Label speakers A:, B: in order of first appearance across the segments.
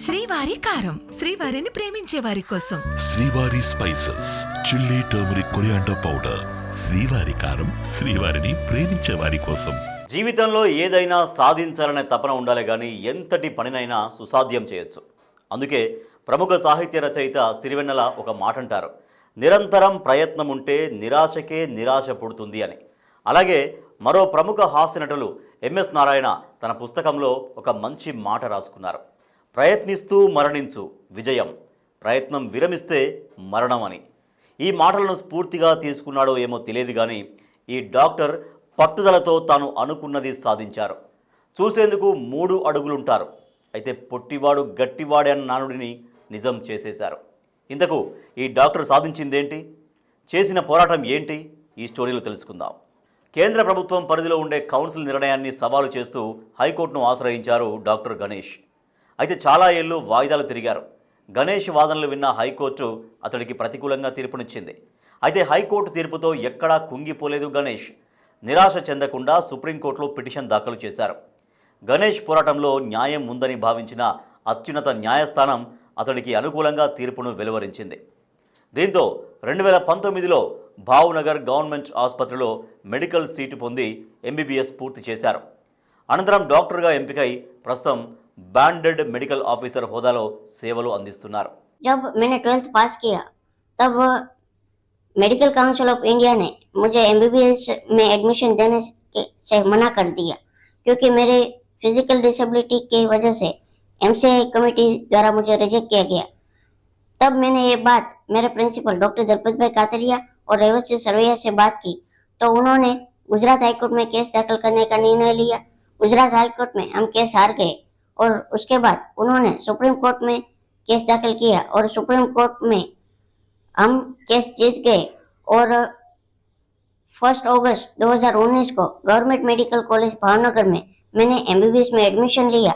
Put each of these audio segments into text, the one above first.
A: శ్రీవారి కారం, శ్రీవారిని ప్రేమించే వారి కోసం.
B: శ్రీవారి spices, chilli, turmeric, coriander powder. శ్రీవారి కారం, శ్రీవారిని ప్రేమించే వారి కోసం.
C: జీవితంలో ఏదైనా సాధించాలనే తపన ఉండాలి కానీ ఎంతటి పనినైనా సుసాధ్యం చేయొచ్చు. అందుకే ప్రముఖ సాహిత్య రచయిత సిరివెన్నెల ఒక మాట అంటారు, నిరంతరం ప్రయత్నం ఉంటే నిరాశకే నిరాశ పుడుతుంది అని. అలాగే మరో ప్రముఖ హాస్య నటులు ఎంఎస్ నారాయణ తన పుస్తకంలో ఒక మంచి మాట రాసుకున్నారు, ప్రయత్నిస్తూ మరణించు విజయం, ప్రయత్నం విరమిస్తే మరణం అని. ఈ మాటలను స్ఫూర్తిగా తీసుకున్నాడో ఏమో తెలియదు కానీ ఈ డాక్టర్ పట్టుదలతో తాను అనుకున్నది సాధించారు. చూసేందుకు 3 అడుగులుంటారు, అయితే పొట్టివాడు గట్టివాడే అన్న నానుడిని నిజం చేసేశారు. ఇంతకు ఈ డాక్టర్ సాధించిందేంటి, చేసిన పోరాటం ఏంటి, ఈ స్టోరీలో తెలుసుకుందాం. కేంద్ర ప్రభుత్వం పరిధిలో ఉండే కౌన్సిల్ నిర్ణయాన్ని సవాలు చేస్తూ హైకోర్టును ఆశ్రయించారు డాక్టర్ గణేష్. అయితే చాలా ఏళ్ళు వాయిదాలు తిరిగారు. గణేష్ వాదనలు విన్న హైకోర్టు అతడికి ప్రతికూలంగా తీర్పునిచ్చింది. అయితే హైకోర్టు తీర్పుతో ఎక్కడా కుంగిపోలేదు గణేష్. నిరాశ చెందకుండా సుప్రీంకోర్టులో పిటిషన్ దాఖలు చేశారు. గణేష్ పోరాటంలో న్యాయం ఉందని భావించిన అత్యున్నత న్యాయస్థానం అతడికి అనుకూలంగా తీర్పును వెలువరించింది. దీంతో 2019లో భావ్నగర్ గవర్నమెంట్ ఆసుపత్రిలో మెడికల్ సీటు పొంది ఎంబీబీఎస్ పూర్తి చేశారు. అనంతరం డాక్టర్గా ఎంపికై ప్రస్తుతం బ్యాండెడ్ మెడికల్ ఆఫీసర్ హోదాలో సేవలు అందిస్తున్నారు.
D: जब मैंने 12th पास किया तब मेडिकल काउंसिल ऑफ इंडिया ने मुझे एमबीबीएस में एडमिशन देने से मना कर दिया, क्योंकि मेरे फिजिकल डिसेबिलिटी की वजह से एमसीआई कमेटी द्वारा मुझे रिजेक्ट किया गया। तब मैंने ये बात मेरे प्रिंसिपल डॉक्टर दलपत भाई कातरिया और रेवत सिंह सरवैया से बात की, तो उन्होंने गुजरात हाईकोर्ट में केस दाखिल करने का निर्णय लिया। गुजरात हाईकोर्ट में हम केस हार गए और उसके बाद उन्होंने सुप्रीम कोर्ट में केस दाखिल किया और सुप्रीम कोर्ट में हम केस जीत गए और 1 अगस्त 2019 को गवर्नमेंट मेडिकल कॉलेज भावनगर में मैंने एमबीबीएस में एडमिशन लिया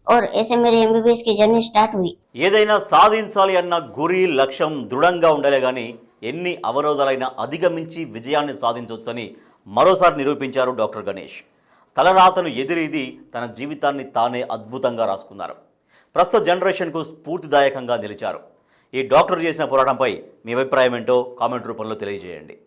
D: और ऐसे मेरे एमबीबीएस की जर्नी स्टार्ट हुई।
C: ఏదైనా సాధించాలి అన్న గురి లక్ష్యం దృఢంగా ఉండాలి కానీ ఎన్ని అవరోధాలైనా అధిగమించి విజయాన్ని సాధించవచ్చని మరోసారి నిరూపించారు డాక్టర్ గణేష్. తలరాతను ఎదిరిది తన జీవితాన్ని తానే అద్భుతంగా రాసుకున్నారు. ప్రస్తుత జనరేషన్కు స్ఫూర్తిదాయకంగా నిలిచారు. ఈ డాక్టర్ చేసిన పోరాటంపై మీ అభిప్రాయం ఏంటో కామెంట్ రూపంలో తెలియజేయండి.